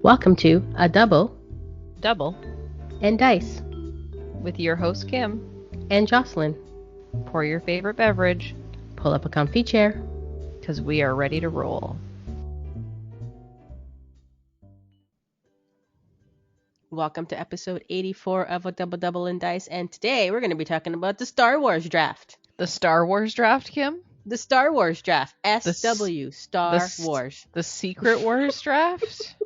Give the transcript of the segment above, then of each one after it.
Welcome to A Double and Dice with your host Kim. and Jocelyn. Pour your favorite beverage, Pull up a comfy chair. because we are ready to roll. Welcome to episode 84 of A Double and Dice, and today we're going to be talking about the Star Wars draft. The Star Wars draft, Kim? The Star Wars draft. SW, Star Wars. The Secret Wars draft?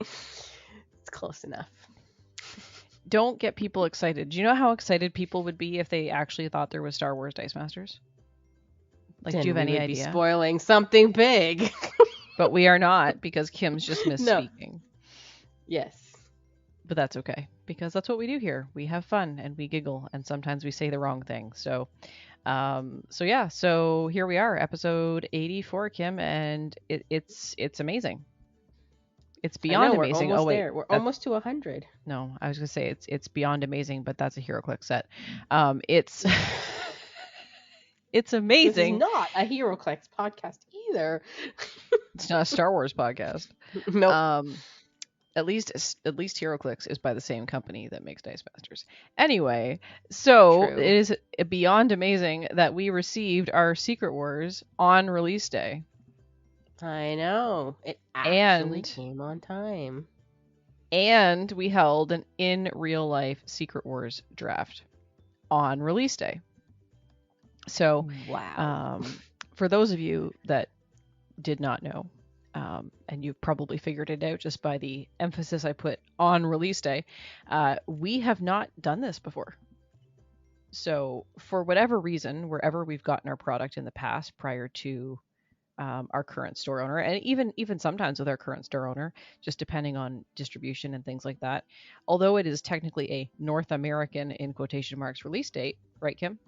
It's close enough. Don't get people excited. Do you know how excited people would be if they actually thought there was Star Wars Dice Masters? Like, Then do you have any we would idea? be spoiling something big. But we are not, because Kim's just misspeaking. Yes. But that's okay, because that's what we do here. We have fun and we giggle, and sometimes we say the wrong thing. So here we are, episode 84, Kim, and it's amazing. It's beyond amazing. We're almost there. We're almost to 100. No, I was gonna say it's beyond amazing, but that's a HeroClix set. It's it's amazing. This is not a HeroClix podcast either. It's not a Star Wars podcast. Nope. At least HeroClix is by the same company that makes Dice Masters. Anyway, so True. it is beyond amazing that we received our Secret Wars on release day. I know. It actually came on time. And we held an in real life Secret Wars draft on release day. So, wow. For those of you that did not know, and you've probably figured it out just by the emphasis I put on release day, we have not done this before. So for whatever reason, wherever we've gotten our product in the past prior to our current store owner, and even sometimes with our current store owner, just depending on distribution and things like that, although it is technically a North American, in quotation marks, release date, right, Kim?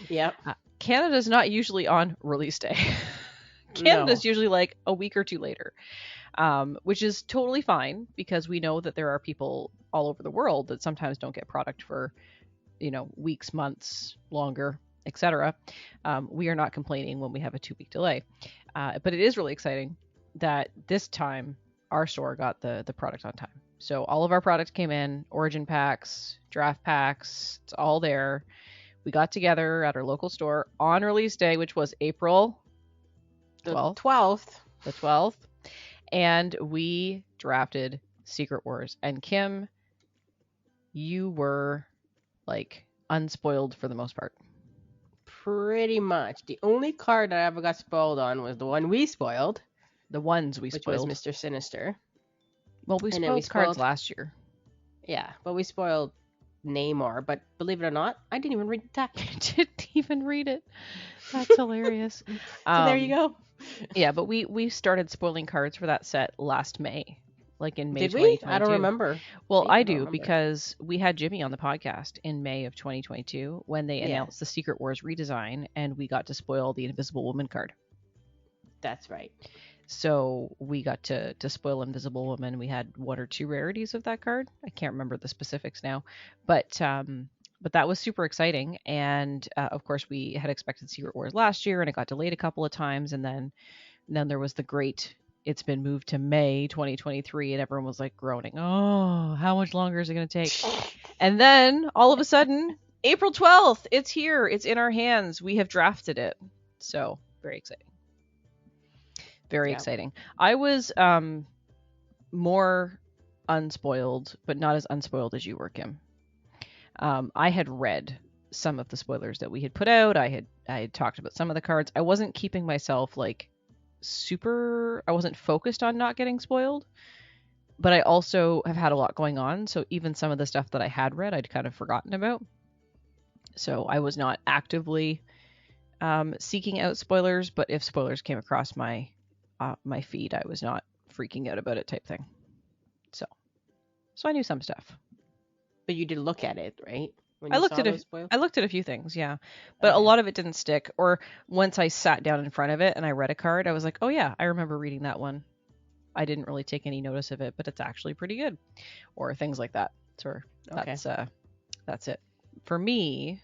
Yep. Canada's not usually on release day. Canada's usually like a week or two later, which is totally fine, because we know that there are people all over the world that sometimes don't get product for, weeks, months, longer, etc. We are not complaining when we have a 2-week delay, but it is really exciting that this time our store got the product on time. So all of our product came in, origin packs, draft packs, it's all there. We got together at our local store on release day, which was April 12th. The 12th. And we drafted Secret Wars. And Kim, you were like unspoiled for the most part. Pretty much. The only card that I ever got spoiled on was the one we spoiled. The ones we spoiled. Which was Mr. Sinister. Well, we spoiled cards last year. Yeah, but we spoiled Namor. But believe it or not, I didn't even read the text. I didn't even read it. That's hilarious. So there you go. Yeah, but we started spoiling cards for that set last May, like in May. Did we? I don't remember. Well, I do, because we had Jimmy on the podcast in May of 2022 when they announced the Secret Wars redesign, and we got to spoil the Invisible Woman card. That's right. So we got to spoil Invisible Woman. We had 1 or 2 rarities of that card. I can't remember the specifics now, but that was super exciting. And of course, we had expected Secret Wars last year, and it got delayed a couple of times. And then there was the great, it's been moved to May 2023, and everyone was like groaning, oh, how much longer is it going to take? And then all of a sudden, April 12th, it's here. It's in our hands. We have drafted it. So very exciting. Very exciting. I was more unspoiled, but not as unspoiled as you were, Kim. I had read some of the spoilers that we had put out. I had talked about some of the cards. I wasn't keeping myself like I wasn't focused on not getting spoiled, but I also have had a lot going on. So even some of the stuff that I had read, I'd kind of forgotten about. So I was not actively seeking out spoilers, but if spoilers came across my feed, I was not freaking out about it type thing. So I knew some stuff. But you did look at it, right? I looked at a few things, yeah. But a lot of it didn't stick. Or once I sat down in front of it and I read a card, I was like, oh yeah, I remember reading that one. I didn't really take any notice of it, but it's actually pretty good. Or things like that. So that's it. For me,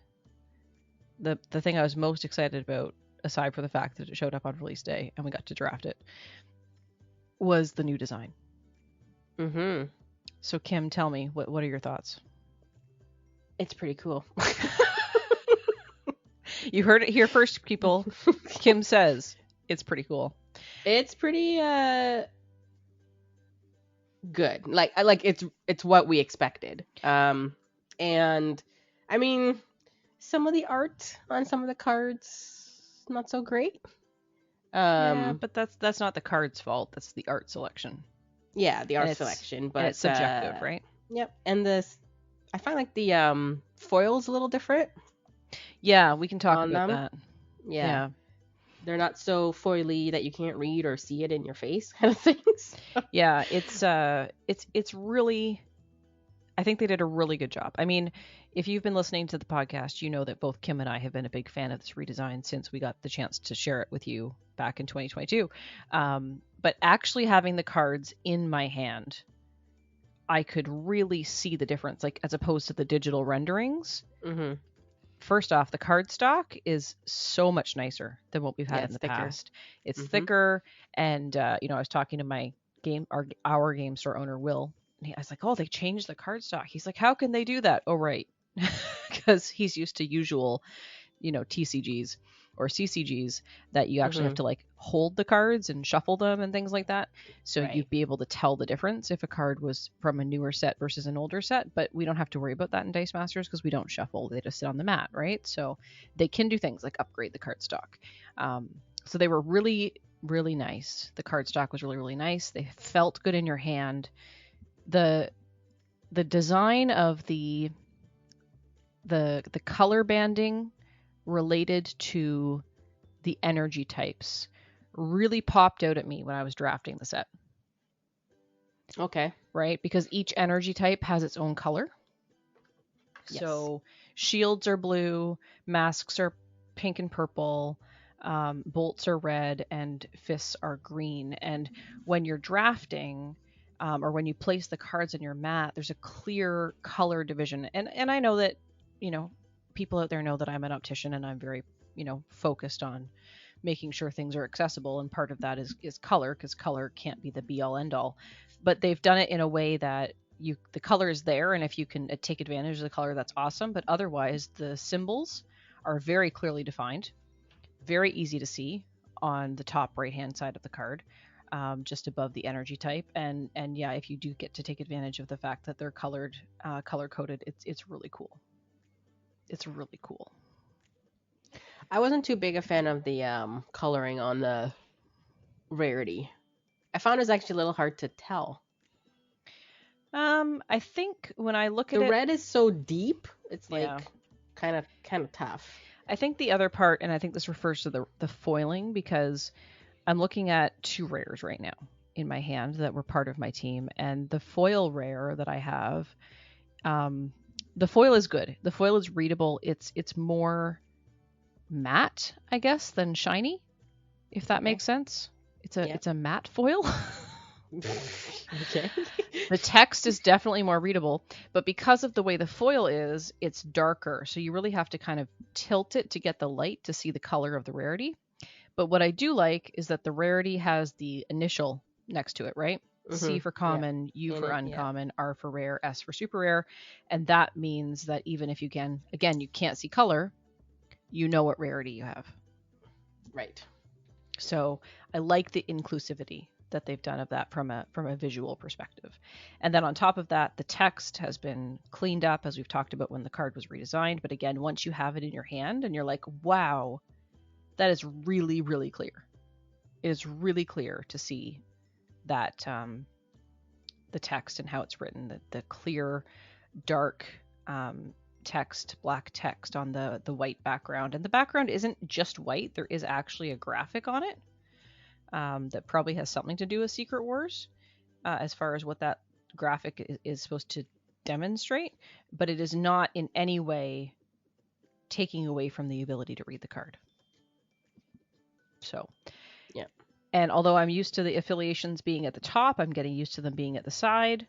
the thing I was most excited about, aside from the fact that it showed up on release day and we got to draft it, was the new design. Mm-hmm. So Kim, tell me, what are your thoughts? It's pretty cool. You heard it here first, people. Kim says it's pretty cool. It's pretty good. Like it's what we expected. And I mean, some of the art on some of the cards not so great. Yeah, but that's not the card's fault. That's the art selection. Yeah, the And art it's selection, and but it's subjective, right? yep. And I find like the foil's a little different Yeah, we can talk on about them. that. Yeah. Yeah. They're not so foily that you can't read or see it in your face kind of things. Yeah, it's really, I think they did a really good job. I mean, if you've been listening to the podcast, you know that both Kim and I have been a big fan of this redesign since we got the chance to share it with you back in 2022. But actually having the cards in my hand, I could really see the difference, like as opposed to the digital renderings. Mm-hmm. First off, the cardstock is so much nicer than what we've had Yeah, in it's the thicker. past. It's Mm-hmm. thicker, and I was talking to my our game store owner Will, and I was like, "Oh, they changed the cardstock." He's like, "How can they do that?" Oh, right, because he's used to usual, TCGs or CCGs that you actually have Mm-hmm. to like hold the cards and shuffle them and things like that. So Right. you'd be able to tell the difference if a card was from a newer set versus an older set, but we don't have to worry about that in Dice Masters because we don't shuffle. They just sit on the mat, right? So they can do things like upgrade the card stock. So they were really, really nice. The card stock was really, really nice. They felt good in your hand. The design of the color banding related to the energy types really popped out at me when I was drafting the set. Okay. Right? Because each energy type has its own color. Yes. So shields are blue, masks are pink and purple, bolts are red, and fists are green. And when you're drafting, or when you place the cards in your mat, there's a clear color division. And I know that, people out there know that I'm an optician and I'm very, focused on making sure things are accessible. And part of that is color, because color can't be the be all end all. But they've done it in a way that the color is there, and if you can take advantage of the color, that's awesome. But otherwise, the symbols are very clearly defined, very easy to see on the top right hand side of the card, just above the energy type. And yeah, if you do get to take advantage of the fact that they're color coded, it's really cool. It's really cool. I wasn't too big a fan of the coloring on the rarity. I found it was actually a little hard to tell. I think when I look at The it, red is so deep, it's yeah, like kind of tough. I think the other part, and I think this refers to the foiling, because I'm looking at 2 rares right now in my hand that were part of my team, and the foil rare that I have, the foil is good. The foil is readable. It's more matte, I guess, than shiny, if that Okay. makes sense. Yeah. It's a matte foil. Okay. The text is definitely more readable, but because of the way the foil is, it's darker. So you really have to kind of tilt it to get the light to see the color of the rarity. But what I do like is that the rarity has the initial next to it, right? C for Yeah. common, U In for it, uncommon, R for rare, S for super rare. And that means that even if you again, you can't see color, you know what rarity you have. Right. So I like the inclusivity that they've done of that from a visual perspective. And then on top of that, the text has been cleaned up, as we've talked about when the card was redesigned. But again, once you have it in your hand and you're like, wow, that is really, really clear. It is really clear to see that the text and how it's written, the clear, dark text, black text on the white background. And the background isn't just white. There is actually a graphic on it that probably has something to do with Secret Wars, as far as what that graphic is supposed to demonstrate. But it is not in any way taking away from the ability to read the card. So, yeah. And although I'm used to the affiliations being at the top, I'm getting used to them being at the side.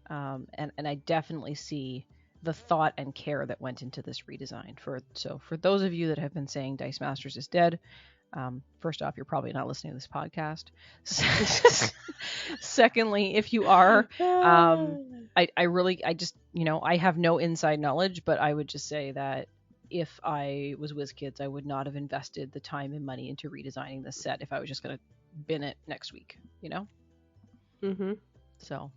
And I definitely see the thought and care that went into this redesign. For those of you that have been saying Dice Masters is dead, First off, you're probably not listening to this podcast. Secondly, if you are, I just, I have no inside knowledge, but I would just say that if I was WizKids, I would not have invested the time and money into redesigning this set if I was just going to bin it next week, Mm-hmm. So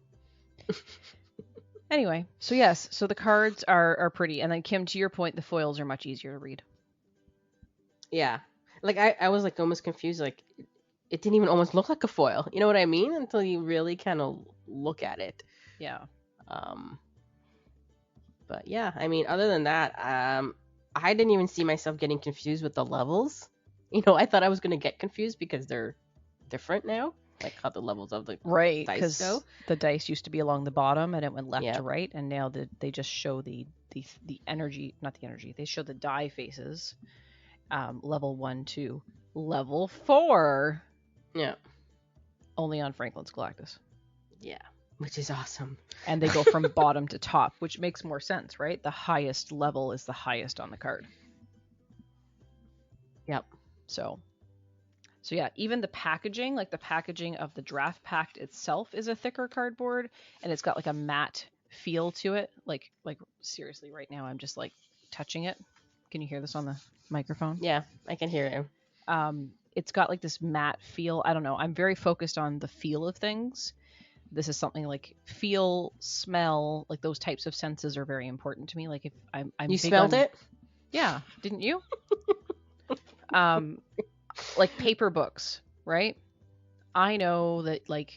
anyway, so yes, so the cards are pretty. And then Kim, to your point, the foils are much easier to read. Yeah. Like I was like almost confused. Like it didn't even almost look like a foil. You know what I mean? Until you really kind of look at it. Yeah. But yeah, I mean, other than that, I didn't even see myself getting confused with the levels. I thought I was gonna get confused because they're different now, like how the levels of the right dice because go. the dice used to be along the bottom and it went left to right, and now they just show the energy, not the energy. They show the die faces, level 1 to level 4. Yeah. Only on Franklin's Galactus. Yeah. Which is awesome. And they go from bottom to top, which makes more sense, right? The highest level is the highest on the card. Yep. So yeah, even the packaging, like the packaging of the draft pack itself is a thicker cardboard, and it's got like a matte feel to it. Like seriously, right now I'm just like touching it. Can you hear this on the microphone? Yeah, I can hear it. It's got like this matte feel. I don't know. I'm very focused on the feel of things. This is something like feel, smell, like those types of senses are very important to me. Like if I'm you smelled it? Yeah, didn't you? Like paper books, right? I know that like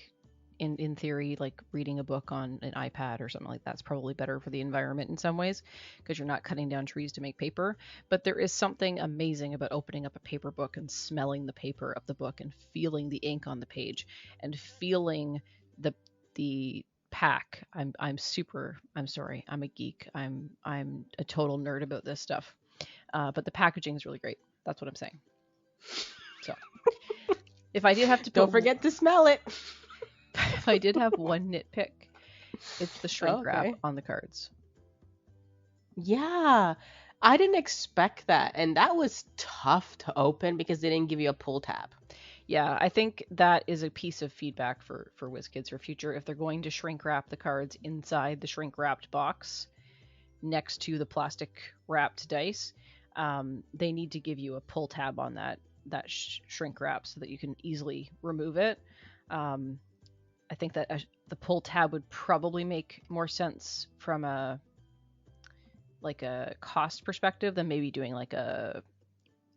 in theory, like reading a book on an iPad or something like that's probably better for the environment in some ways because you're not cutting down trees to make paper. But there is something amazing about opening up a paper book and smelling the paper of the book and feeling the ink on the page and feeling the pack. I'm sorry, I'm a geek. I'm a total nerd about this stuff. But the packaging is really great. That's what I'm saying. So if I did have to don't forget to smell it. If I did have one nitpick, it's the shrink wrap on the cards. Yeah, I didn't expect that, and that was tough to open because they didn't give you a pull tab. Yeah, I think that is a piece of feedback for WizKids for future. If they're going to shrink wrap the cards inside the shrink wrapped box next to the plastic wrapped dice, they need to give you a pull tab on that shrink wrap so that you can easily remove it. I think that the pull tab would probably make more sense from a cost perspective than maybe doing like a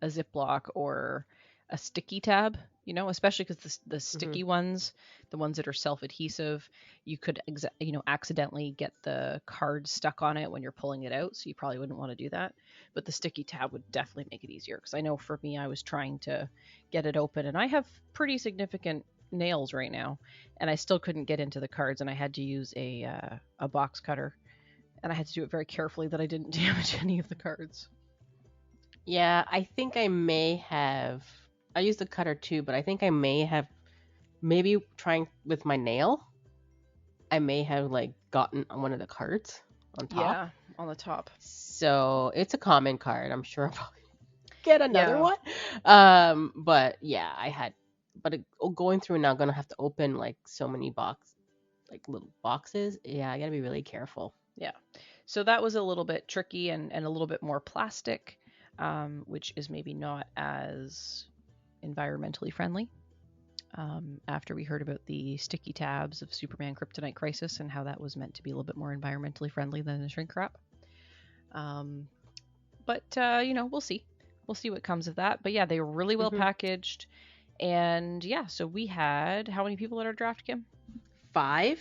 Ziploc or a sticky tab, especially because the sticky ones, the ones that are self-adhesive, you could accidentally get the card stuck on it when you're pulling it out, so you probably wouldn't want to do that. But the sticky tab would definitely make it easier, because I know for me, I was trying to get it open, and I have pretty significant nails right now, and I still couldn't get into the cards, and I had to use a box cutter, and I had to do it very carefully that I didn't damage any of the cards. Yeah, I think I may have. I used the cutter too, but I think I may have, maybe trying with my nail, I may have like gotten one of the cards on top. Yeah, on the top. So it's a common card. I'm sure I'll probably get another one. But yeah, going through now, I'm gonna have to open like so many little boxes. Yeah, I gotta be really careful. Yeah. So that was a little bit tricky and a little bit more plastic, which is maybe not as environmentally friendly. After we heard about the sticky tabs of Superman Kryptonite Crisis and how that was meant to be a little bit more environmentally friendly than the shrink wrap. But we'll see. We'll see what comes of that. But yeah, they were really well packaged. And yeah, so we had, how many people at our draft, Kim? 5.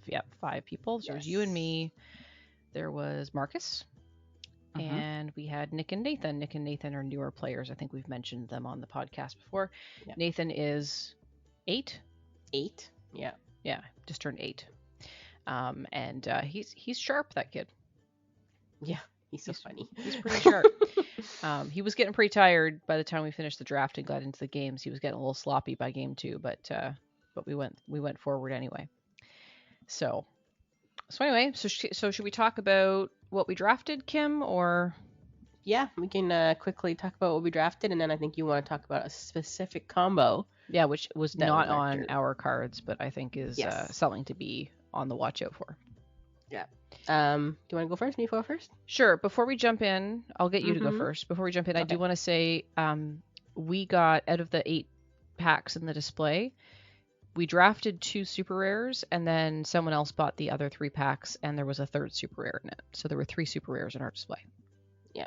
Yep, 5 people. So yes. There was you and me. There was Marcus. And we had Nick and Nathan. Nick and Nathan are newer players. I think we've mentioned them on the podcast before. Yep. Nathan is 8. 8. Yeah. Yeah, just turned 8. And he's sharp, that kid. Yeah, he's funny. He's pretty sharp. He was getting pretty tired by the time we finished the draft and got into the games. He was getting a little sloppy by game 2, but we went forward anyway. So anyway, so should we talk about what we drafted, Kim, or? yeah, we can quickly talk about what we drafted, and then I think you want to talk about a specific combo. Yeah, which was that not was our on turn. our cards, but I think is Yes. something to be on the watch out for. Yeah. Do you want to go first? Me go first? Sure. Before we jump in, I'll get you to go Mm-hmm. first. Before we jump in, I do Okay. want to say we got out of the 8 packs in the display. We drafted 2 super rares, and then someone else bought the other 3 packs, and there was a third super rare in it. So there were 3 super rares in our display. Yeah.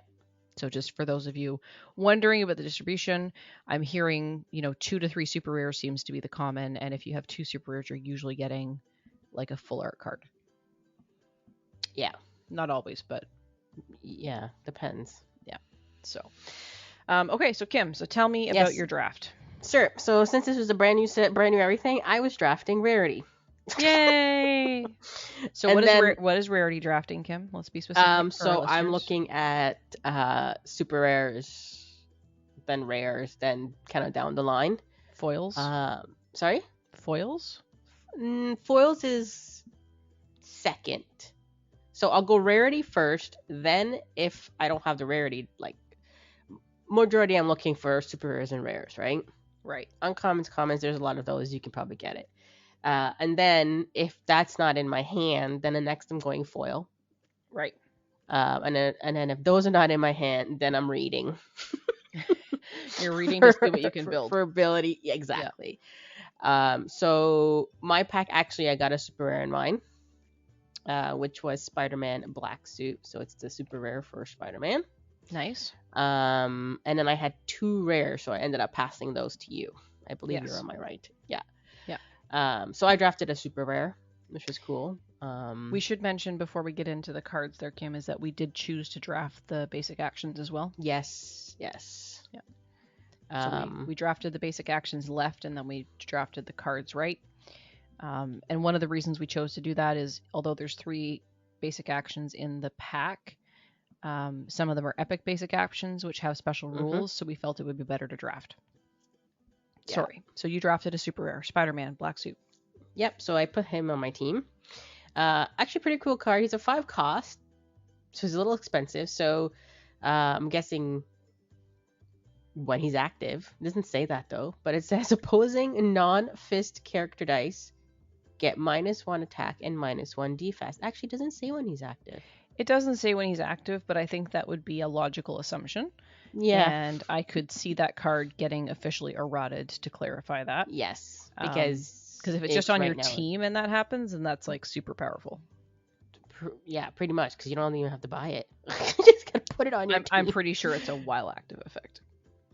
So just for those of you wondering about the distribution, I'm hearing 2 to 3 super rares seems to be the common, and if you have 2 super rares, you're usually getting like a full art card. Yeah. Not always, but yeah, depends. Yeah. So, okay, so Kim, so tell me about your draft. Sure. So since this was a brand new set, brand new everything, I was drafting rarity. Yay! So what is rarity drafting, Kim? Let's be specific. So I'm looking at super rares, then rares, then kind of down the line. Foils. Sorry. Foils. Foils is second. So I'll go rarity first. Then if I don't have the rarity, like majority, I'm looking for super rares and rares, right? Right. Uncommons, commons. There's a lot of those. You can probably get it. And then if that's not in my hand, then the next I'm going foil. Right. And then if those are not in my hand, then I'm reading. You're reading to see what you can build. For ability, exactly. Yeah. So my pack, actually, I got a super rare in mine, which was Spider-Man Black Suit. So it's the super rare for Spider-Man. Nice. And then I had 2 rares, so I ended up passing those to you. I believe you're on my right. Yeah. Yeah. So I drafted a super rare, which was cool. We should mention before we get into the cards there, Kim, is that we did choose to draft the basic actions as well. Yes. Yeah. So we drafted the basic actions left, and then we drafted the cards right. And one of the reasons we chose to do that is, although there's 3 basic actions in the pack, some of them are epic basic actions, which have special rules, so we felt it would be better to draft. Yeah. Sorry. So you drafted a super rare, Spider-Man Black Suit. Yep, so I put him on my team. Actually, pretty cool card. He's a 5 cost, so he's a little expensive. So I'm guessing when he's active. It doesn't say that, though. But it says opposing non-fist character dice get -1 attack and -1 defense. Actually, it doesn't say when he's active. It doesn't say when he's active, but I think that would be a logical assumption. Yeah. And I could see that card getting officially errated to clarify that. Yes, because if it's just on your team and that happens, then that's like super powerful. Yeah, pretty much, because you don't even have to buy it. You just gotta put it on your team. I'm pretty sure it's a while active effect.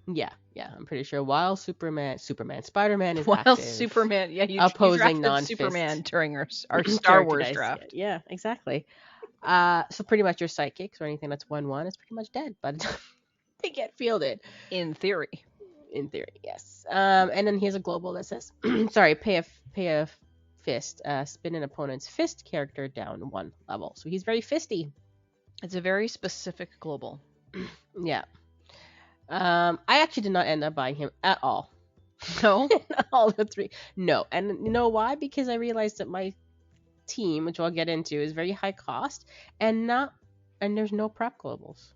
Yeah, I'm pretty sure while Spider-Man is while active. Superman, yeah, you opposing drafted Superman during our Star Wars draft. Yeah, exactly. So pretty much your sidekicks or anything that's 1/1 is pretty much dead, but they get fielded. In theory. In theory, yes. And then here's a global that says, sorry, pay a fist, spin an opponent's fist character down 1 level. So he's very fisty. It's a very specific global. Yeah. I actually did not end up buying him at all. No? All the 3. No. And you know why? Because I realized that my team, which I'll get into, is very high cost and there's no prep globals.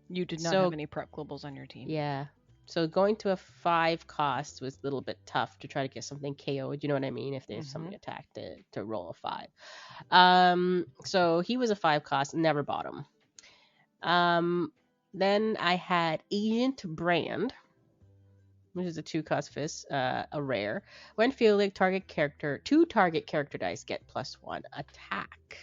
You did not have any prep globals on your team. Yeah. So going to a 5 cost was a little bit tough to try to get something KO'd. You know what I mean? If there's something attacked to roll a 5. So he was a 5 cost, never bought him. Then I had Agent Brand, which is a 2 cost fist, a rare. When fielded, 2 target character dice get +1 attack.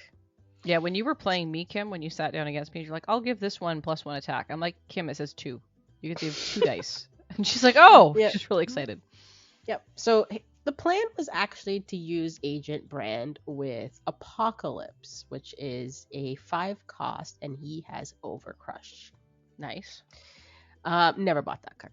Yeah, when you were playing me, Kim, when you sat down against me, you're like, I'll give this one +1 attack. I'm like, Kim, it says 2. You get to have 2 dice. And she's like, oh, yep. She's really excited. Yep. So the plan was actually to use Agent Brand with Apocalypse, which is a 5 cost, and he has Overcrush. Nice. Never bought that card.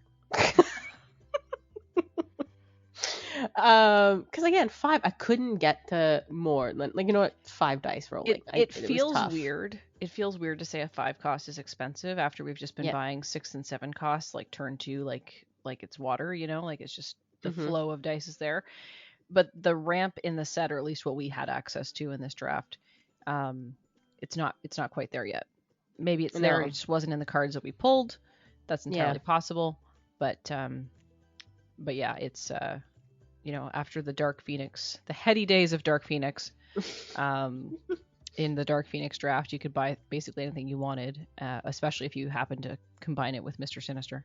Because again, 5, I couldn't get to more. Like, you know what? 5 dice rolling. It feels weird. It feels weird to say a 5 cost is expensive after we've just been buying 6 and 7 costs, like turn 2, like it's water, like it's just the flow of dice is there. But the ramp in the set, or at least what we had access to in this draft, it's not quite there yet. Maybe it's there, No. it just wasn't in the cards that we pulled. That's entirely possible. But yeah, it's after the Dark Phoenix, the heady days of Dark Phoenix, in the Dark Phoenix draft, you could buy basically anything you wanted, especially if you happen to combine it with Mr. Sinister.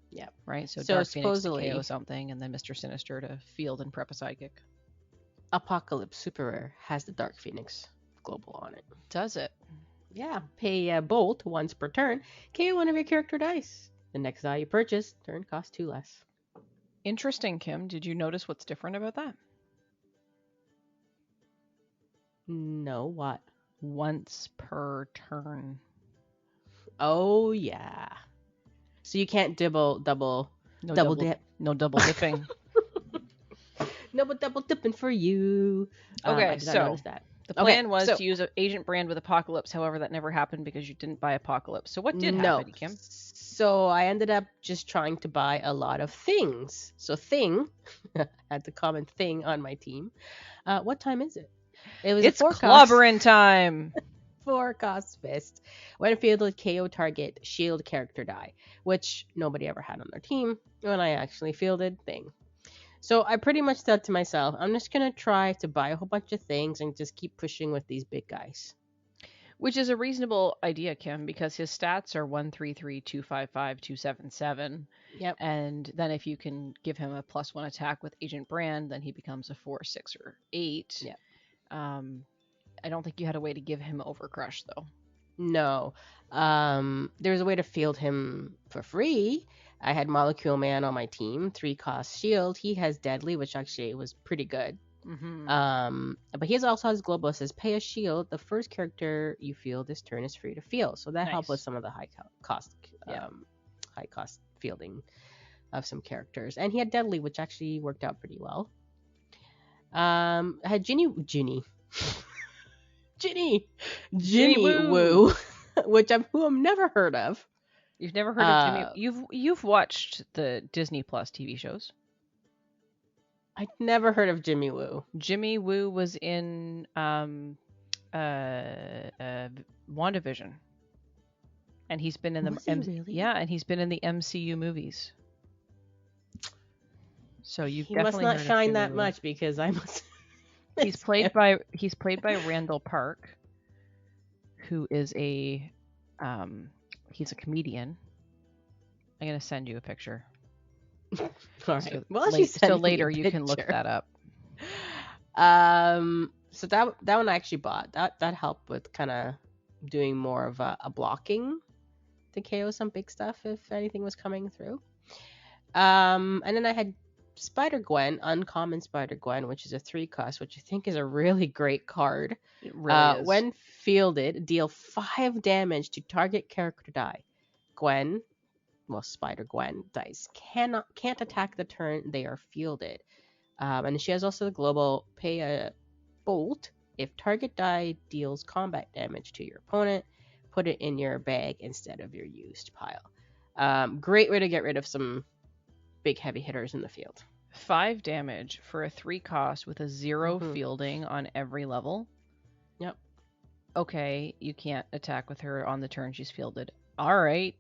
Yeah. Right? So So Dark supposedly, Phoenix to KO something, and then Mr. Sinister to field and prep a sidekick. Apocalypse Super Rare has the Dark Phoenix global on it. Does it? Yeah. Pay a bolt once per turn. KO one of your character dice. The next die you purchase, turn costs 2 less. Interesting, Kim. Did you notice what's different about that? No, what? Once per turn. Oh, yeah. So you can't double dip. No double dipping. No, but double dipping for you. Okay, I did not notice that. The plan was to use an Agent Brand with Apocalypse. However, that never happened because you didn't buy Apocalypse. So what did happen, Kim? So I ended up just trying to buy a lot of things. So Thing, I had the common Thing on my team. What time is it? It's clobbering time. 4-cost fist. When fielded, KO target shield character die, which nobody ever had on their team when I actually fielded Thing. So I pretty much said to myself, I'm just going to try to buy a whole bunch of things and just keep pushing with these big guys. Which is a reasonable idea, Kim, because his stats are 133, 255, 277. Yep. And then if you can give him a +1 attack with Agent Brand, then he becomes a 4, 6, or 8. Yep. I don't think you had a way to give him Overcrush, though. No. There's a way to field him for free. I had Molecule Man on my team, 3-cost shield. He has Deadly, which actually was pretty good. Mm-hmm. But he also has global. It says pay a shield. The first character you field this turn is free to field. So that helped with some of the high cost fielding of some characters. And he had Deadly, which actually worked out pretty well. I had Ginny Woo, which I've never heard of. You've never heard of Jimmy? You've watched the Disney Plus TV shows. I'd never heard of Jimmy Woo. Jimmy Woo was in WandaVision, and he's been in the and he's been in the MCU movies. So he must not shine that much because I must. He's played by Randall Park, who is he's a comedian. I'm gonna send you a picture. All right. So later you can look that up. So that one I actually bought. That helped with kind of doing more of a blocking to KO some big stuff if anything was coming through. And then I had Spider-Gwen, Uncommon Spider-Gwen, which is a 3-cost, which I think is a really great card. It really is. When fielded, deal 5 damage to target character die. Spider-Gwen dice can't attack the turn they are fielded. And she has also the global pay a bolt. If target die deals combat damage to your opponent, put it in your bag instead of your used pile. Great way to get rid of some big heavy hitters in the field. 5 damage for a 3-cost with a 0 fielding on every level. Yep. Okay, you can't attack with her on the turn she's fielded. All right,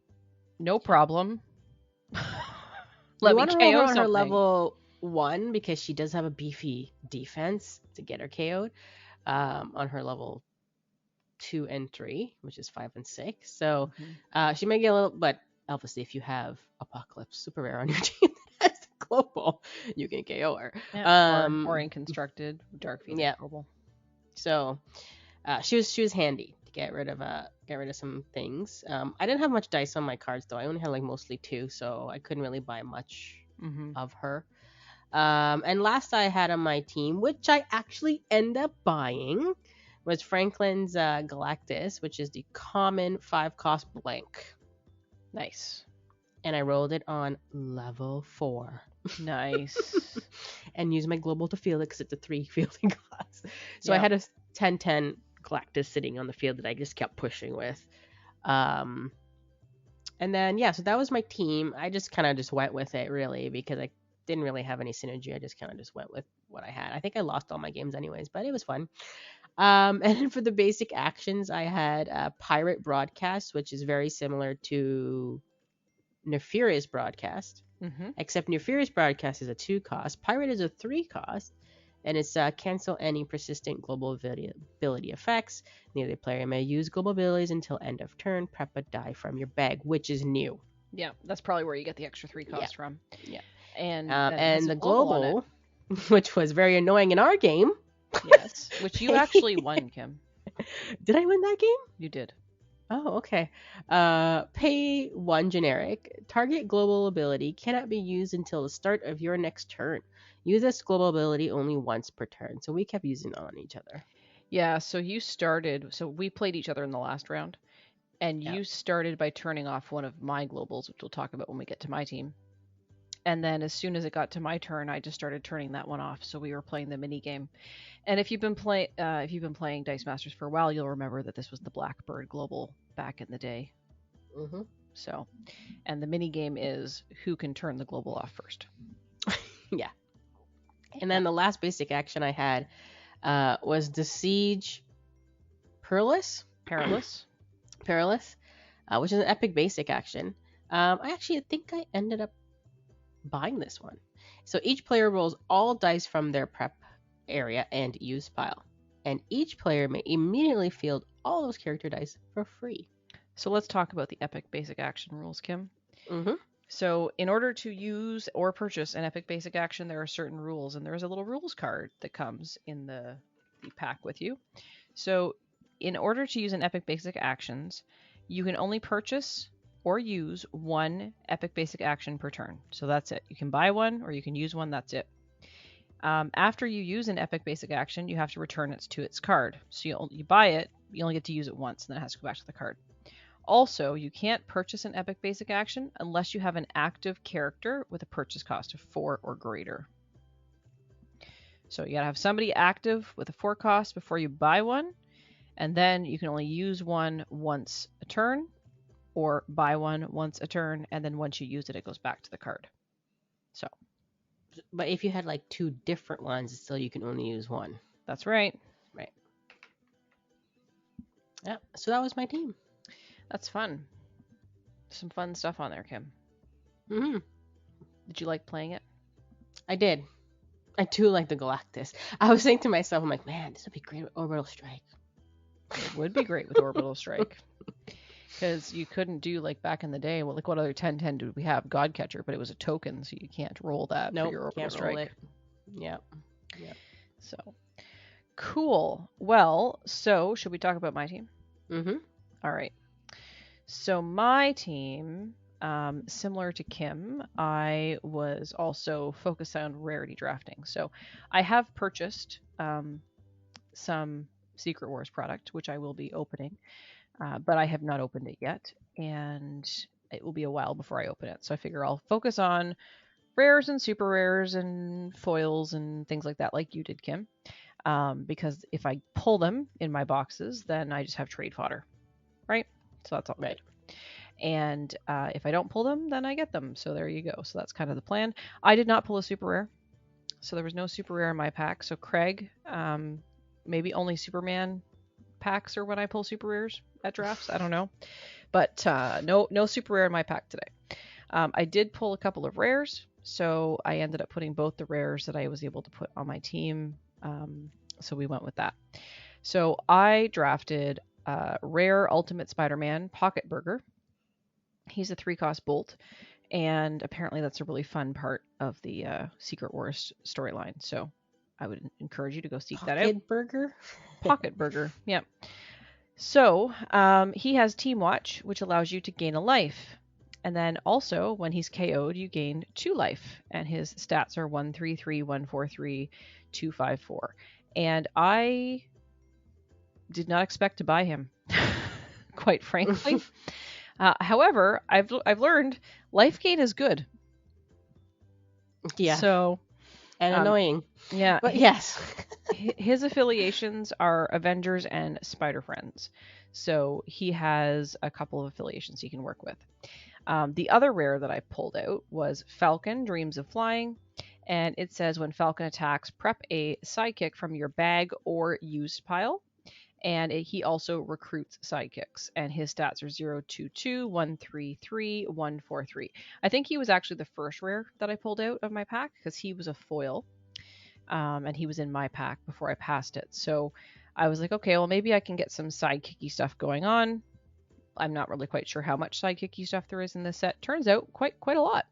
no problem. Let me KO on her level 1 because she does have a beefy defense to get her KO'd. On her level 2 and 3, which is 5 and 6. So she may get a little, but obviously if you have Apocalypse Super Rare on your team that has global, you can KO her. Yeah, or in constructed Dark Phoenix global. So she was handy to get rid of some things. I didn't have much dice on my cards though. I only had like mostly 2, so I couldn't really buy much of her. And last I had on my team, which I actually end up buying, was Franklin's Galactus, which is the common 5-cost blank. Nice. And I rolled it on level 4. Nice. And used my global to field it because it's a 3 fielding class. So I had a 10-10 Galactus sitting on the field that I just kept pushing with. And then, so that was my team. I just kind of just went with it, really, because didn't really have any synergy. I just kind of just went with what I had. I think I lost all my games anyways, but it was fun. And then for the basic actions, I had Pirate Broadcast, which is very similar to Nefarious Broadcast, except Nefarious Broadcast is a 2 cost. Pirate is a 3 cost, and it's cancel any persistent global ability effects. Neither player may use global abilities until end of turn. Prep a die from your bag, which is new. Yeah, that's probably where you get the extra 3 cost from. Yeah. And the global which was very annoying in our game. Yes, which you actually won, Kim. Did I win that game? You did. Oh, okay. Pay 1 generic. Target global ability cannot be used until the start of your next turn. Use this global ability only once per turn. So we kept using it on each other. Yeah, so we played each other in the last round, and you started by turning off one of my globals, which we'll talk about when we get to my team. And then as soon as it got to my turn, I just started turning that one off. So we were playing the mini game. And if you've been playing Dice Masters for a while, you'll remember that this was the Blackbird Global back in the day. Mm-hmm. So, and the mini game is who can turn the global off first. Yeah. And then the last basic action I had was the Siege Perilous, which is an epic basic action. I think I ended up buying this one. So each player rolls all dice from their prep area and use pile, and each player may immediately field all those character dice for free. So let's talk about the epic basic action rules, Kim. Mm-hmm. So in order to use or purchase an epic basic action, there are certain rules, and there's a little rules card that comes in the pack with you. So in order to use an epic basic actions, you can only purchase or use 1 epic basic action per turn. So that's it. You can buy one or you can use one. That's it. After you use an epic basic action, you have to return it to its card. So you buy it, you only get to use it once, and then it has to go back to the card. Also, you can't purchase an epic basic action unless you have an active character with a purchase cost of 4 or greater. So you gotta have somebody active with a 4 cost before you buy one, and then you can only use one once a turn, or buy one once a turn, and then once you use it, it goes back to the card. So, but if you had like 2 different ones, still you can only use one. That's right. Right. Yeah. So that was my team. That's fun. Some fun stuff on there, Kim. Mm-hmm. Did you like playing it? I did. I do like the Galactus. I was saying to myself, I'm like, man, this would be great with Orbital Strike. It would be great with Orbital Strike. Because you couldn't do like back in the day. Well, like what other 10/10 did we have? Godcatcher, but it was a token, so you can't roll that for your Orbital Strike. Roll it. Yep. So cool. Well, so should we talk about my team? Mm-hmm. All right. So my team, similar to Kim, I was also focused on rarity drafting. So I have purchased some Secret Wars product, which I will be opening. But I have not opened it yet, and it will be a while before I open it. So I figure I'll focus on rares and super rares and foils and things like that, like you did, Kim. Because if I pull them in my boxes, then I just have trade fodder, right? So that's all right. And if I don't pull them, then I get them. So there you go. So that's kind of the plan. I did not pull a super rare, so there was no super rare in my pack. So Craig, maybe only Superman packs are when I pull super rares at drafts. I don't know, but no super rare in my pack today. I did pull a couple of rares, so I ended up putting both the rares that I was able to put on my team. So we went with that. So I drafted rare Ultimate Spider-Man Pocket Burger. He's a 3-cost bolt, and apparently that's a really fun part of the Secret Wars storyline. So I would encourage you to go seek that out. Pocket Burger? Pocket Burger, yeah. So he has Team Watch, which allows you to gain a life. And then also, when he's KO'd, you gain 2 life. And his stats are 133, 143, 254. And I did not expect to buy him, quite frankly. However, I've learned life gain is good. Yeah. So and annoying. Yeah. But yes. His affiliations are Avengers and Spider Friends. So he has a couple of affiliations he can work with. The other rare that I pulled out was Falcon, Dreams of Flying. And it says when Falcon attacks, prep a sidekick from your bag or used pile. And he also recruits sidekicks. And his stats are 022, 133, 143. I think he was actually the first rare that I pulled out of my pack because he was a foil. And he was in my pack before I passed it. So I was like, okay, well, maybe I can get some sidekicky stuff going on. I'm not really quite sure how much sidekicky stuff there is in this set. Turns out quite a lot.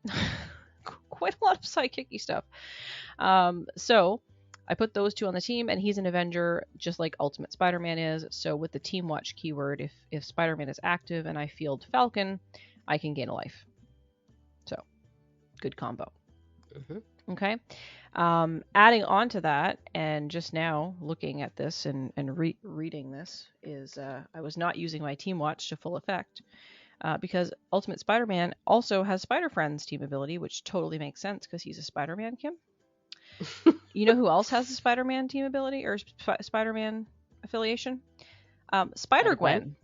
Quite a lot of sidekicky stuff. So I put those two on the team, and he's an Avenger just like Ultimate Spider-Man is. So with the Team Watch keyword, if Spider-Man is active and I field Falcon, I can gain a life. So good combo. Mm-hmm. Okay. Adding on to that, and just now looking at this and reading this, is I was not using my Team Watch to full effect because Ultimate Spider-Man also has Spider-Friends team ability, which totally makes sense because he's a Spider-Man, Kim. You know who else has the Spider-Man team ability or Spider-Man affiliation? Spider-Gwen.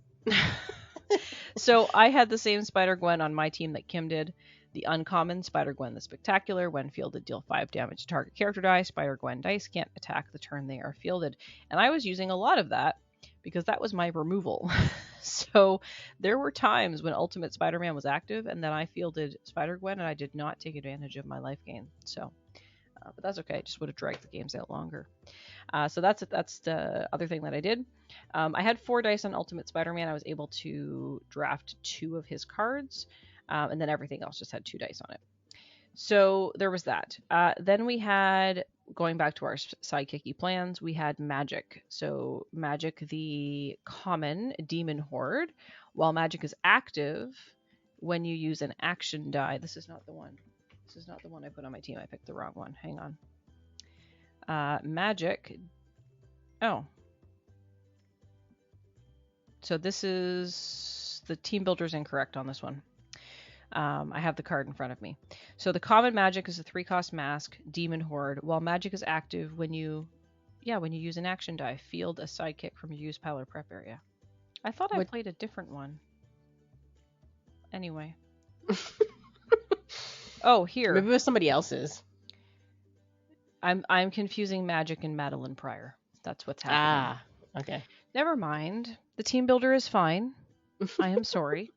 So I had the same Spider-Gwen on my team that Kim did. The uncommon Spider-Gwen the Spectacular. When fielded, deal 5 damage to target character die. Spider-Gwen dice can't attack the turn they are fielded. And I was using a lot of that because that was my removal. So there were times when Ultimate Spider-Man was active and then I fielded Spider-Gwen and I did not take advantage of my life gain. So, but that's okay. It just would have dragged the games out longer. So that's the other thing that I did. I had 4 dice on Ultimate Spider-Man. I was able to draft 2 of his cards. And then everything else just had 2 dice on it. So there was that. Then we had, going back to our sidekicky plans, we had Magic. So Magic, the common demon horde. While Magic is active, when you use an action die, this is not the one. This is not the one I put on my team. I picked the wrong one. Hang on. Magic. Oh. So this is, the team builder's incorrect on this one. I have the card in front of me. So the common Magic is a 3-cost mask, Demon Horde. While Magic is active, when you use an action die, field a sidekick from your use pile or prep area. I thought I played a different one. Anyway. Oh, here. Maybe it was somebody else's. I'm confusing Magic and Madeline Pryor. That's what's happening. Ah, okay. Never mind. The team builder is fine. I am sorry.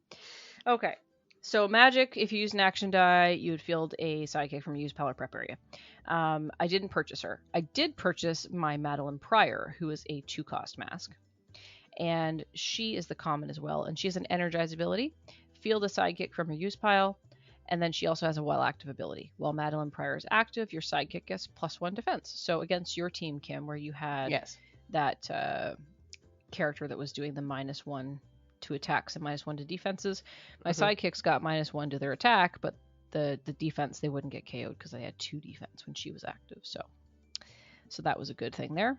Okay. So Magic, if you use an action die, you would field a sidekick from use pile or prep area. I didn't purchase her. I did purchase my Madeline Pryor, who is a 2-cost mask. And she is the common as well. And she has an energize ability. Field a sidekick from your use pile. And then she also has a while active ability. While Madeline Pryor is active, your sidekick gets +1 defense. So against your team, Kim, where you had that character that was doing the -1 to attacks and -1 to defenses, my sidekicks got -1 to their attack, but the defense, they wouldn't get KO'd because they had 2 defense when she was active. So that was a good thing there.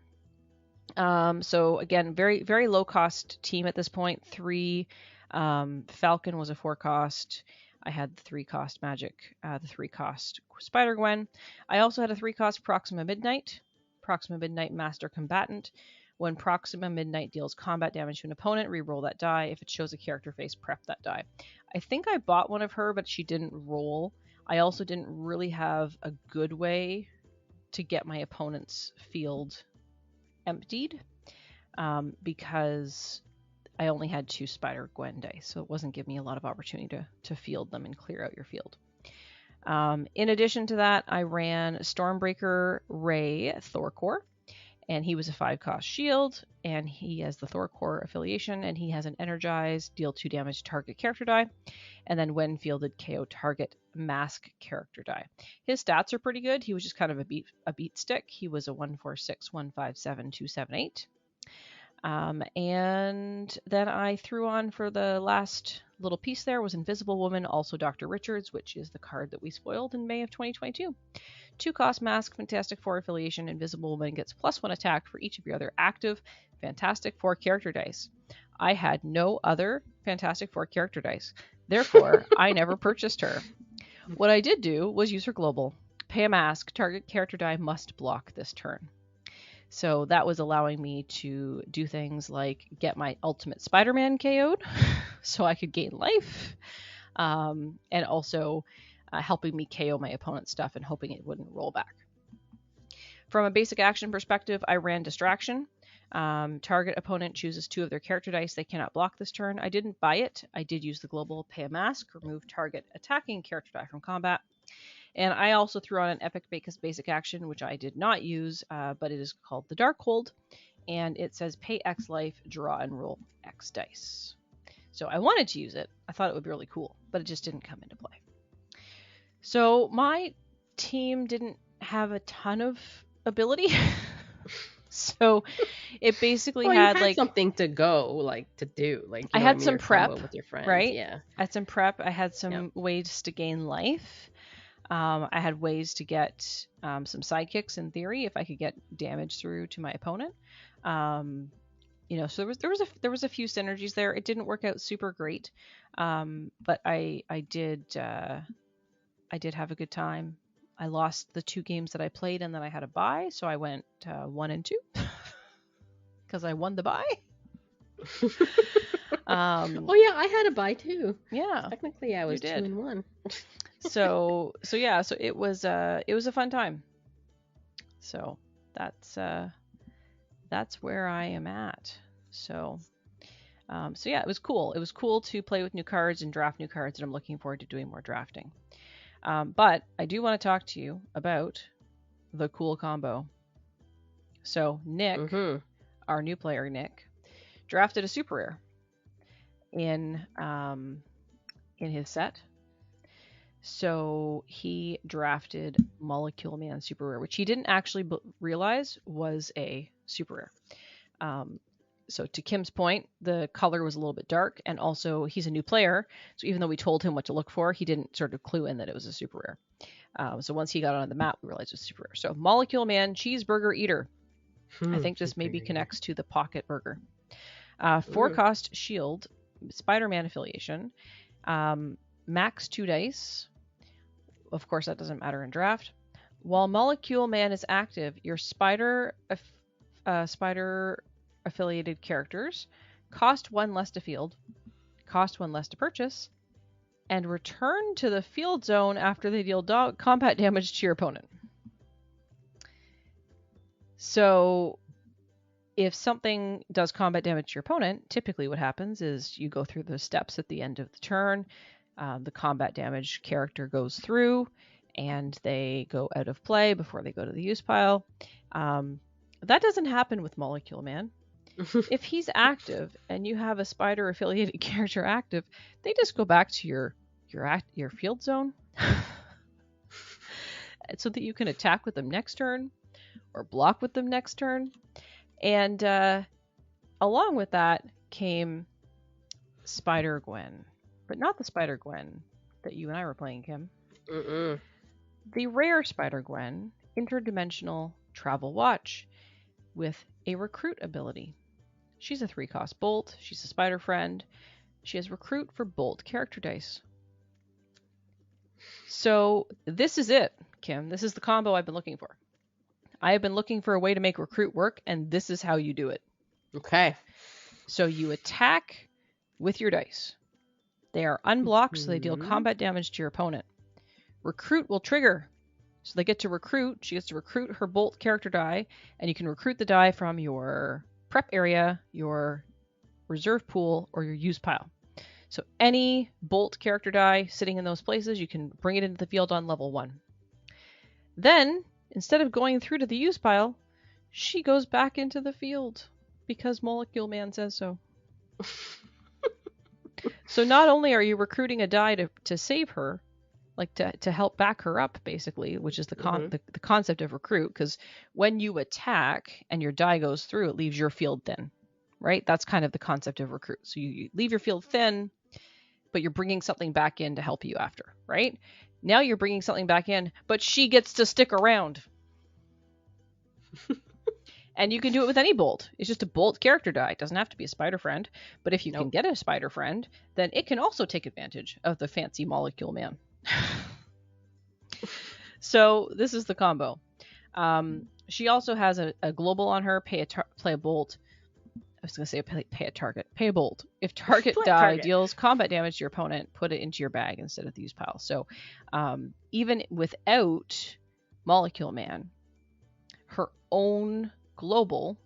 So again, very, very low cost team at this point. 3 Falcon was a 4-cost. I had the 3-cost Magic, the 3-cost Spider-Gwen. I also had a 3-cost Proxima Midnight. Proxima Midnight Master Combatant. When Proxima Midnight deals combat damage to an opponent, reroll that die. If it shows a character face, prep that die. I think I bought one of her, but she didn't roll. I also didn't really have a good way to get my opponent's field emptied because I only had 2 Spider-Gwen dice, so it wasn't giving me a lot of opportunity to field them and clear out your field. In addition to that, I ran Stormbreaker Ray Thorcore, and he was a 5-cost shield, and he has the Thorcore affiliation, and he has an energize, deal 2 damage to target character die, and then when fielded, KO target mask character die. His stats are pretty good. He was just kind of a beat stick. He was a 146, 157, 278. And then I threw on for the last little piece there was Invisible Woman, also Dr. Richards, which is the card that we spoiled in May of 2022. 2-cost mask, Fantastic Four affiliation. Invisible Woman gets +1 attack for each of your other active Fantastic Four character dice. I had no other Fantastic Four character dice. Therefore, I never purchased her. What I did do was use her global. Pay a mask. Target character die must block this turn. So that was allowing me to do things like get my Ultimate Spider-Man KO'd so I could gain life. and also helping me KO my opponent's stuff and hoping it wouldn't roll back. From a basic action perspective, I ran Distraction. Target opponent chooses 2 of their character dice. They cannot block this turn. I didn't buy it. I did use the global Pay a Mask, remove target attacking character die from combat. And I also threw on an epic basic action, which I did not use, but it is called the Darkhold. And it says pay X life, draw and roll X dice. So I wanted to use it. I thought it would be really cool, but it just didn't come into play. So my team didn't have a ton of ability. So it basically had like something to go, like to do, like I had some prep with your friends, right? Yeah, I had some prep. I had some ways to gain life. I had ways to get some sidekicks in theory if I could get damage through to my opponent. So there was a few synergies there. It didn't work out super great, but I did have a good time. I lost the 2 games that I played, and then I had a bye, so I went 1 and 2 because I won the bye. Oh yeah, I had a bye too. Yeah, technically I was 2 and 1. So it was a fun time. So that's where I am at. So yeah, it was cool. It was cool to play with new cards and draft new cards, and I'm looking forward to doing more drafting. But I do want to talk to you about the cool combo. So Nick, our new player Nick, drafted a super rare in his set. So he drafted Molecule Man super rare, which he didn't actually realize was a super rare. So to Kim's point, the color was a little bit dark, and also he's a new player. So even though we told him what to look for, he didn't sort of clue in that it was a super rare. So once he got on the map, we realized it was super rare. So Molecule Man Cheeseburger Eater. I think this maybe connects to the Pocket Burger. 4-cost shield, Spider-Man affiliation, max 2 dice. Of course, that doesn't matter in draft. While Molecule Man is active, your spider affiliated characters cost 1 less to field, cost 1 less to purchase, and return to the field zone after they deal combat damage to your opponent. So if something does combat damage to your opponent, typically what happens is you go through the steps at the end of the turn. The combat damage character goes through, and they go out of play before they go to the use pile. That doesn't happen with Molecule Man. If he's active and you have a spider affiliated character active, they just go back to your field zone so that you can attack with them next turn or block with them next turn. And along with that came Spider Gwen, but not the Spider Gwen that you and I were playing, Kim. The rare Spider Gwen, interdimensional travel watch with a recruit ability. She's a 3-cost bolt. She's a spider friend. She has recruit for bolt character dice. So this is it, Kim. This is the combo I've been looking for. I have been looking for a way to make recruit work, and this is how you do it. Okay. So you attack with your dice. They are unblocked, so they deal combat damage to your opponent. Recruit will trigger. So they get to recruit. She gets to recruit her bolt character die, and you can recruit the die from your prep area, your reserve pool, or your use pile. So any bolt character die sitting in those places, you can bring it into the field on level 1. Then, instead of going through to the use pile, she goes back into the field because Molecule Man says so. So not only are you recruiting a die to save her, like to help back her up, basically, which is the concept of recruit, because when you attack and your die goes through, it leaves your field thin, right? That's kind of the concept of recruit. So you leave your field thin, but you're bringing something back in to help you after, right? Now you're bringing something back in, but she gets to stick around. And you can do it with any bolt. It's just a bolt character die. It doesn't have to be a spider friend. But if you can get a spider friend, then it can also take advantage of the fancy Molecule Man. So this is the combo. She also has a global on her, play a bolt. was going to say pay a target. Pay a bolt. If target Play die target. deals combat damage to your opponent, put it into your bag instead of the use pile. So even without Molecule Man, her own global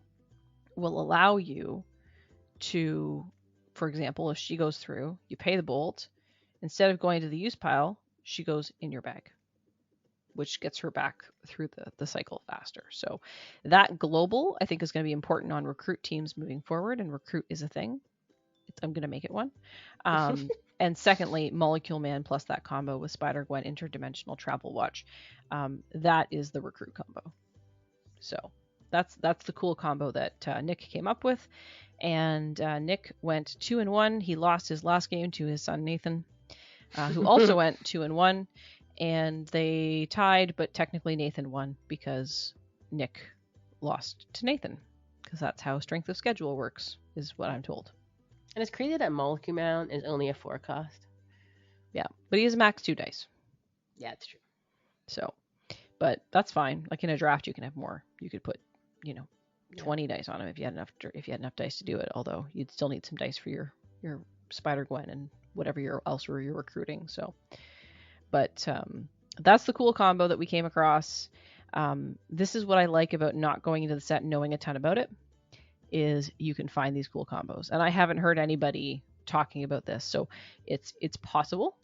will allow you to, for example, if she goes through, you pay the bolt. Instead of going to the use pile, she goes in your bag, which gets her back through the cycle faster. So that global, I think, is going to be important on recruit teams moving forward, and recruit is a thing. I'm going to make it one. And secondly, Molecule Man plus that combo with Spider-Gwen Interdimensional Travel Watch. That is the recruit combo. So that's the cool combo that Nick came up with. And Nick went 2-1. He lost his last game to his son Nathan, who also went 2-1. And they tied, but technically Nathan won because Nick lost to Nathan. Because that's how strength of schedule works, is what I'm told. And it's crazy that Molecule Man is only a 4 cost. Yeah, but he has max 2 dice. Yeah, it's true. So, but that's fine. Like in a draft, you can have more. You could put, 20 dice on him if you had enough dice to do it. Although you'd still need some dice for your Spider-Gwen and whatever else you're recruiting. So, but that's the cool combo that we came across. This is what I like about not going into the set and knowing a ton about it, is you can find these cool combos. And I haven't heard anybody talking about this. So it's possible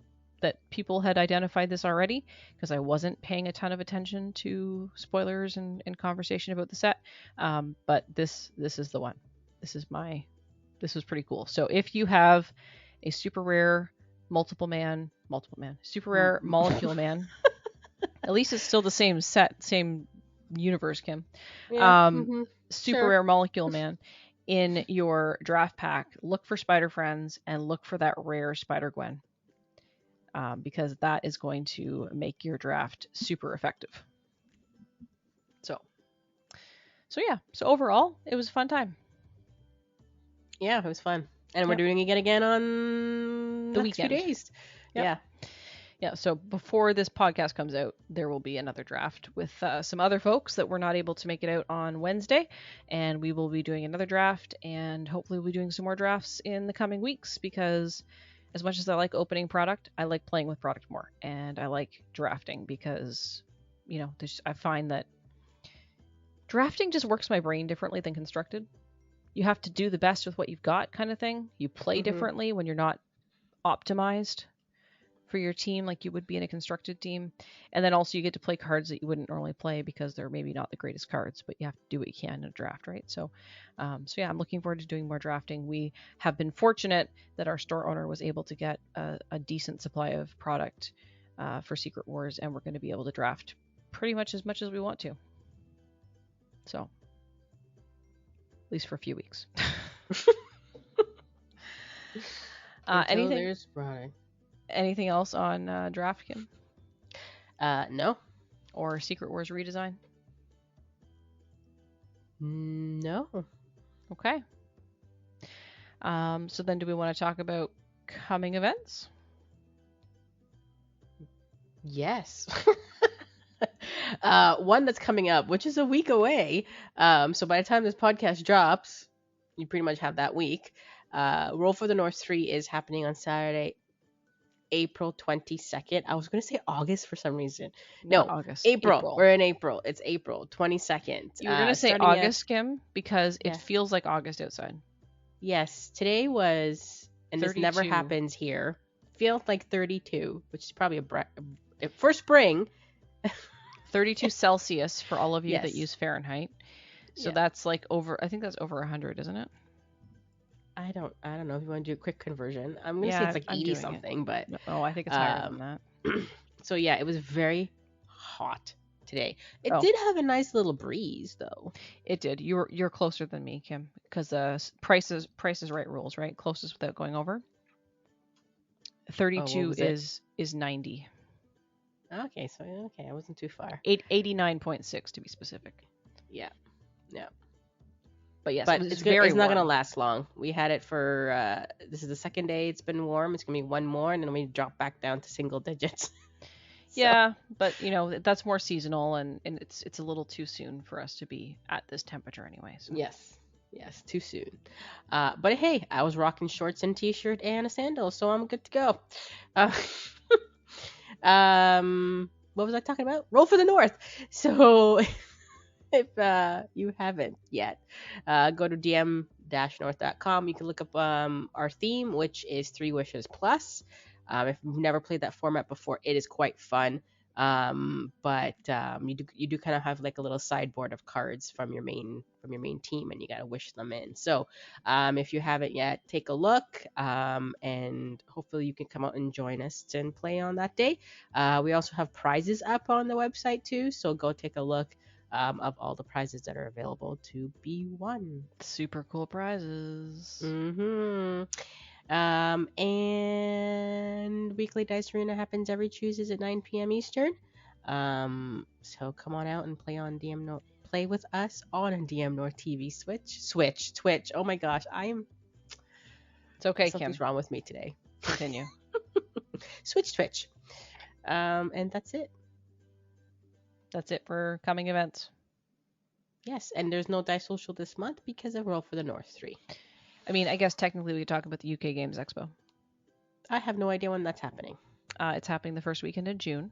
that people had identified this already, because I wasn't paying a ton of attention to spoilers and conversation about the set. But this is the one. This was pretty cool. So if you have a super rare super rare Molecule Man, at least it's still the same set, same universe, Kim. Yeah. Super rare Molecule Man in your draft pack, look for Spider Friends and look for that rare Spider-Gwen. Because that is going to make your draft super effective. So yeah. So overall, it was a fun time. Yeah, it was fun. And we're doing it again on the next weekend. 2 days. Yep. Yeah. So before this podcast comes out, there will be another draft with some other folks that were not able to make it out on Wednesday. And we will be doing another draft, and hopefully we'll be doing some more drafts in the coming weeks, because as much as I like opening product, I like playing with product more. And I like drafting because, I find that drafting just works my brain differently than constructed. You have to do the best with what you've got, kind of thing. You play differently when you're not optimized for your team like you would be in a constructed team. And then also you get to play cards that you wouldn't normally play because they're maybe not the greatest cards, but you have to do what you can in a draft, right? So yeah, I'm looking forward to doing more drafting. We have been fortunate that our store owner was able to get a decent supply of product for Secret Wars, and we're going to be able to draft pretty much as we want to. So, at least for a few weeks. Anything else on draft, Kim? No. Or Secret Wars redesign? No. Okay. So then do we want to talk about coming events? Yes. One that's coming up, which is a week away. So by the time this podcast drops, you pretty much have that week. Roll for the North 3 is happening on Saturday, April 22nd. I was going to say August for some reason. No, August. April. We're in April. It's April 22nd. You were going to say August, Kim, because it feels like August outside. Yes. Today was, and 32. This never happens here, feels like 32, which is probably for spring. 32 Celsius for all of you that use Fahrenheit. So that's like I think that's over 100, isn't it? I don't know if you want to do a quick conversion. I'm going to say it's like 80 something, but oh, I think it's higher than that. So yeah, it was very hot today. It did have a nice little breeze though. It did. You're closer than me, Kim, because Price is Right rules, right? Closest without going over. 32 is 90. Okay, I wasn't too far. 89.6 to be specific. Yeah. But yes, it's not going to last long. We had it for, this is the second day it's been warm. It's going to be one more, and then we drop back down to single digits. Yeah, but that's more seasonal, and it's a little too soon for us to be at this temperature anyway. So. Yes. Yes, too soon. But hey, I was rocking shorts and t-shirt and a sandal, so I'm good to go. Uh, what was I talking about? Roll for the North. So if you haven't yet, go to dm-north.com. You can look up our theme, which is Three Wishes Plus. If you've never played that format before, it is quite fun. But you do kind of have like a little sideboard of cards from your main team, and you gotta wish them in. So if you haven't yet, take a look, and hopefully you can come out and join us and play on that day. We also have prizes up on the website too, so go take a look of all the prizes that are available to be won. Super cool prizes. Mm-hmm. And weekly Dice Arena happens every Tuesdays at 9 p.m. Eastern. So come on out and play with us on a dmNorthTV Twitch. Oh my gosh, It's okay, something's Kim. wrong with me today. Continue. Twitch. And that's it. That's it for coming events. Yes, and there's no Dice Social this month because of Roll for the North 3. I mean, I guess technically we could talk about the UK Games Expo. I have no idea when that's happening. It's happening the first weekend in June,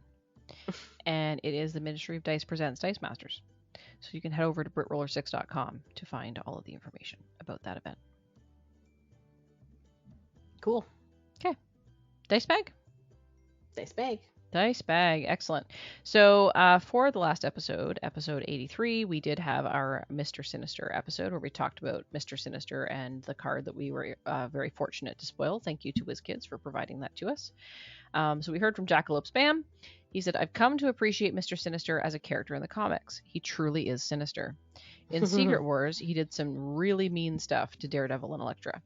and it is the Ministry of Dice Presents Dice Masters. So you can head over to BritRoller6.com to find all of the information about that event. Cool. Okay. Dice bag? Dice bag. Dice bag. Excellent. So for the last episode, episode 83, we did have our Mr. Sinister episode where we talked about Mr. Sinister and the card that we were very fortunate to spoil. Thank you to WizKids for providing that to us. So we heard from Jackalope Spam. He said, I've come to appreciate Mr. Sinister as a character in the comics. He truly is sinister. In Secret Wars, he did some really mean stuff to Daredevil and Elektra.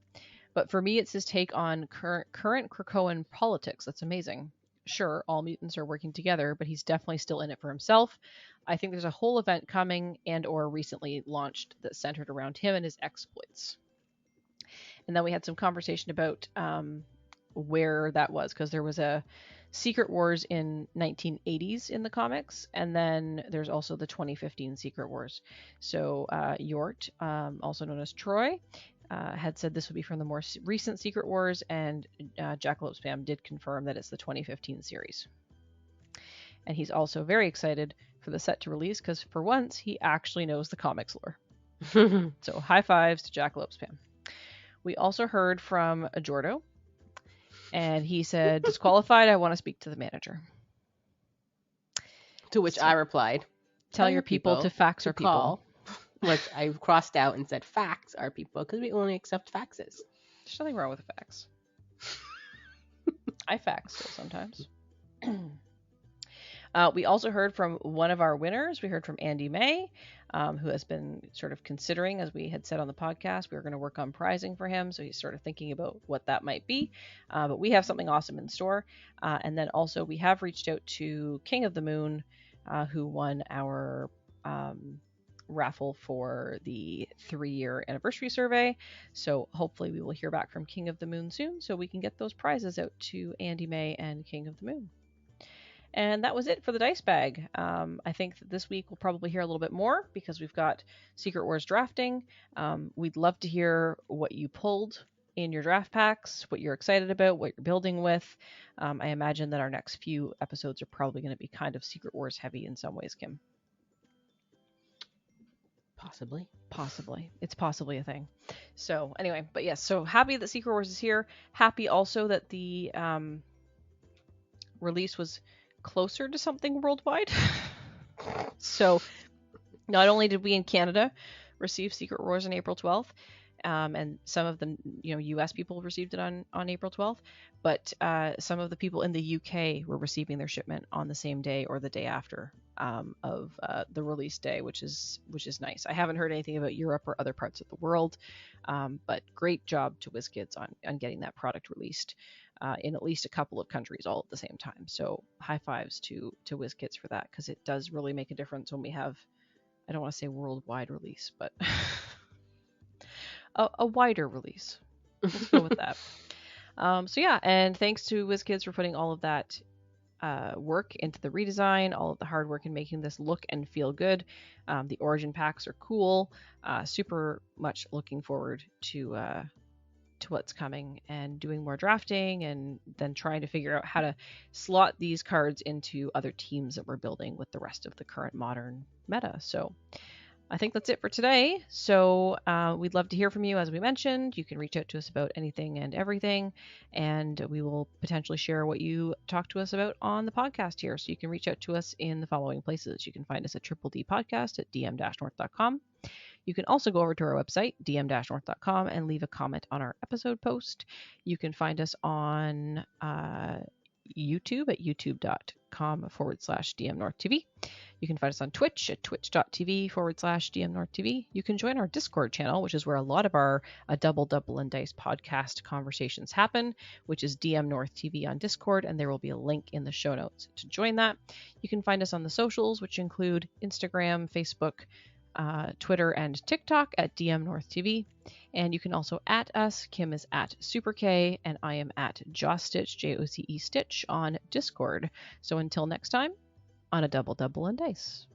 But for me, it's his take on current Krakoan politics that's amazing. Sure, all mutants are working together, but he's definitely still in it for himself. I think there's a whole event coming and or recently launched that centered around him and his exploits. And then we had some conversation about where that was, because there was a Secret Wars in 1980s in the comics, and then there's also the 2015 Secret Wars. So Yort, also known as Troy, had said this would be from the more recent Secret Wars, and Jackalope Spam did confirm that it's the 2015 series. And he's also very excited for the set to release because for once he actually knows the comics lore. So high fives to Jackalope Spam. We also heard from Jordo, and he said, disqualified, I want to speak to the manager. To which I replied, tell your people to fax our people. Which I crossed out and said fax our people because we only accept faxes. There's nothing wrong with a fax. I fax still sometimes. We also heard from one of our winners. We heard from Andy May, who has been sort of considering, as we had said on the podcast, we were going to work on prizing for him. So he's sort of thinking about what that might be. But we have something awesome in store. And then also we have reached out to King of the Moon, who won our raffle for the 3-year anniversary survey. So hopefully we will hear back from King of the Moon soon so we can get those prizes out to Andy May and King of the Moon. And that was it for the dice bag. I think that this week we'll probably hear a little bit more because we've got Secret Wars drafting. We'd love to hear what you pulled in your draft packs, what you're excited about, what you're building with. I imagine that our next few episodes are probably going to be kind of Secret Wars heavy in some ways, Kim. Possibly. It's possibly a thing. So anyway, but yes, so happy that Secret Wars is here. Happy also that the release was closer to something worldwide. So not only did we in Canada receive Secret Wars on April 12th, and some of the US people received it on April 12th, but some of the people in the UK were receiving their shipment on the same day or the day after of the release day, which is nice. I haven't heard anything about Europe or other parts of the world, but great job to WizKids on getting that product released in at least a couple of countries all at the same time. So high fives to WizKids for that, because it does really make a difference when we have, I don't want to say worldwide release, but a wider release. Let's go with that. So yeah, and thanks to WizKids for putting all of that work into the redesign, all of the hard work in making this look and feel good. The origin packs are cool. Super much looking forward to what's coming and doing more drafting, and then trying to figure out how to slot these cards into other teams that we're building with the rest of the current modern meta. So I think that's it for today. So we'd love to hear from you. As we mentioned, you can reach out to us about anything and everything, and we will potentially share what you talk to us about on the podcast here. So you can reach out to us in the following places. You can find us at Triple D Podcast at dm-north.com. You can also go over to our website, dm-north.com, and leave a comment on our episode post. You can find us on YouTube at youtube.com/dmNorthTV. You can find us on Twitch at twitch.tv/dmNorthTV. You can join our Discord channel, which is where a lot of our Double and Dice podcast conversations happen, which is dmNorthTV on Discord, and there will be a link in the show notes to join that. You can find us on the socials, which include Instagram, Facebook, Twitter, and TikTok at dmNorthTV. And you can also at us. Kim is at SuperK, and I am at JoceStitch, JoceStitch on Discord. So until next time, on a Double and Dice.